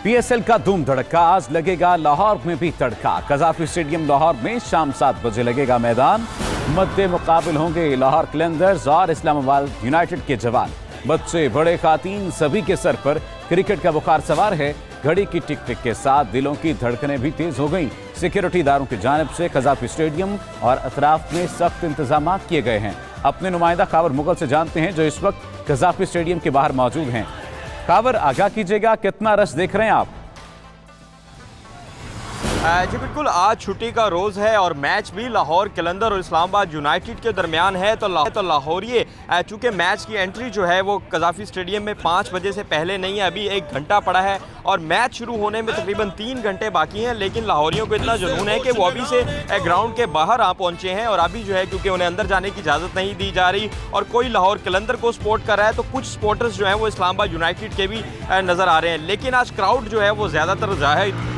PSL का धूम धड़का आज लगेगा लाहौर में भी तड़का। कज़ाफी स्टेडियम लाहौर में शाम 7 बजे लगेगा मैदान। मद्दे मुकाबिल होंगे लाहौर कलंदर्स और इस्लामाबाद यूनाइटेड के जवान। बच्चे बड़े खातीन सभी के सर पर क्रिकेट का बुखार सवार है। घड़ी की टिक टिक के साथ दिलों की धड़कनें भी तेज हो गईं। सिक्योरिटी इदारों की जानिब से कज़ाफी स्टेडियम और अतराफ में सख्त इंतजाम किए गए हैं। अपने नुमाइंदा खावर मुगल से जानते हैं जो इस वक्त कज़ाफी स्टेडियम के बाहर मौजूद हैं। खावर, आगाह कीजिएगा, कितना रश देख रहे हैं आप? जी बिल्कुल, आज छुट्टी का रोज़ है और मैच भी लाहौर कलंदर और इस्लामाबाद यूनाइटेड के दरमियान है। तो लाहौरिये चूँकि मैच की एंट्री जो है वो कज़ाफी स्टेडियम में 5 बजे से पहले नहीं है, अभी 1 घंटा पड़ा है और मैच शुरू होने में तकरीबन 3 घंटे बाकी हैं। लेकिन लाहौरियों को इतना जुनून है कि वो अभी से ग्राउंड के बाहर आ पहुँचे हैं और अभी जो है क्योंकि उन्हें अंदर जाने की इजाज़त नहीं दी जा रही और कोई लाहौर कलंदर को सपोर्ट कर रहा है तो कुछ सपोर्टर्स जो हैं वो इस्लामाबाद यूनाइटेड के भी नज़र आ रहे हैं। लेकिन आज क्राउड जो है वो ज़्यादातर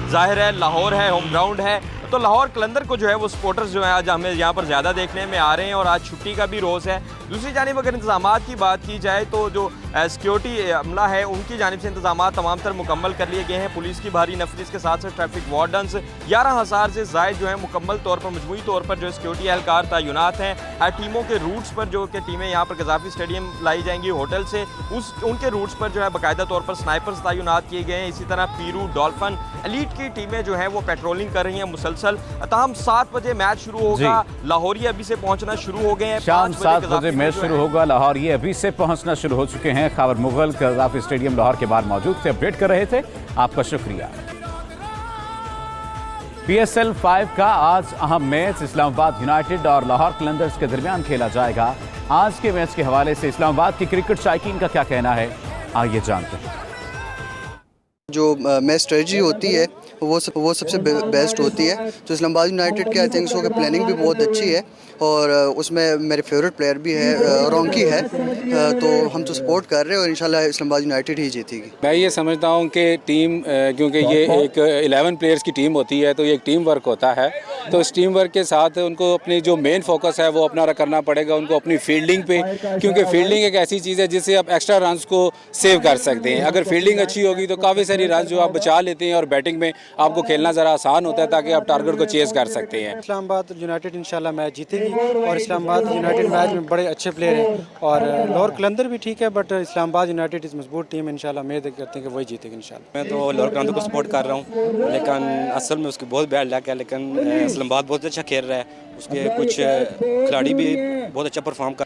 जाहिर है लाहौर है, होम ग्राउंड है, तो लाहौर कलंदर को जो है वो सपोर्टर्स जो है आज हमें यहाँ पर ज़्यादा देखने में आ रहे हैं और आज छुट्टी का भी रोज़ है। दूसरी जानिब अगर इंतजामात की बात की जाए तो जो सिक्योरिटी अमला है उनकी जानिब से इंतजामात तमाम तर मुकम्मल कर लिए गए हैं। पुलिस की भारी नफरी के साथ साथ ट्रैफिक वार्डन्स 11,000 से ज़ायद जो है मुकम्मल तौर पर मजमूई तौर पर जो सिक्योरिटी एहलकार तैनात हैं। टीमों के रूट्स पर जो कि टीमें यहाँ पर कज़ाफी स्टेडियम लाई जाएंगी होटल से, उनके रूट्स पर जो है बाकायदा तौर पर स्नाइपर्स तैनात किए गए हैं। इसी तरह पीरू, डॉल्फिन, एलीट की टीमें जो हैं वो पेट्रोलिंग कर रही हैं मुसलसल। तमाम 7 बजे मैच शुरू होगा। लाहौरी अभी से पहुंचना शुरू हो गए हैं। शाम 7 बजे मैच शुरू होगा। लाहौर ये अभी से पहुंचना शुरू हो चुके हैं। खावर मुगल कज़ाफी स्टेडियम लाहौर के बाहर मौजूद थे, अपडेट कर रहे थे। आपका शुक्रिया। पीएसएल 5 का आज अहम मैच इस्लामाबाद यूनाइटेड और लाहौर कलंदर्स के दरमियान खेला जाएगा। आज के मैच के हवाले से इस्लामाबाद की क्रिकेट शायकीन का क्या कहना है, आइए जानते हैं। जो मैच स्ट्रेटजी होती है वो सबसे बेस्ट होती है। तो इस्लामाबाद यूनाइटेड की आई थिंक सो कि प्लानिंग भी बहुत अच्छी है और उसमें मेरे फेवरेट प्लेयर भी है, रॉन्की है, तो हम तो सपोर्ट कर रहे हैं और इंशाल्लाह इस्लामाबाद यूनाइटेड ही जीतेगी। मैं ये समझता हूँ कि टीम क्योंकि ये एक 11 प्लेयर्स की टीम होती है तो ये एक टीम वर्क होता है, तो इस टीम वर्क के साथ उनको अपनी जो मेन फोकस है वो अपना करना पड़ेगा उनको अपनी फील्डिंग पे, क्योंकि फील्डिंग एक ऐसी चीज़ है जिससे आप एक्स्ट्रा रन को सेव कर सकते हैं। अगर फील्डिंग अच्छी होगी तो काफ़ी सारी रन जो आप बचा लेते हैं और बैटिंग में आपको खेलना ज़रा आसान होता है ताकि आप टारगेट को चेस कर सकते हैं। इस्लामाबाद यूनाइटेड इंशाल्लाह मैच जीतेगी और इस्लामाबाद यूनाइटेड मैच में बड़े अच्छे प्लेयर हैं और लाहौर कलंदर भी ठीक है, बट इस्लामाबाद यूनाइटेड इस मजबूत टीम इंशाल्लाह उम्मीद करते हैं कि वही जीतेगी इंशाल्लाह। मैं तो लाहौर कलंदर को सपोर्ट कर रहा हूँ, लेकिन असल में उसकी बहुत बैड लक है, लेकिन इस्लामाबाद बहुत अच्छा खेल रहा है, उसके कुछ खिलाड़ी भी बहुत अच्छा परफॉर्म कर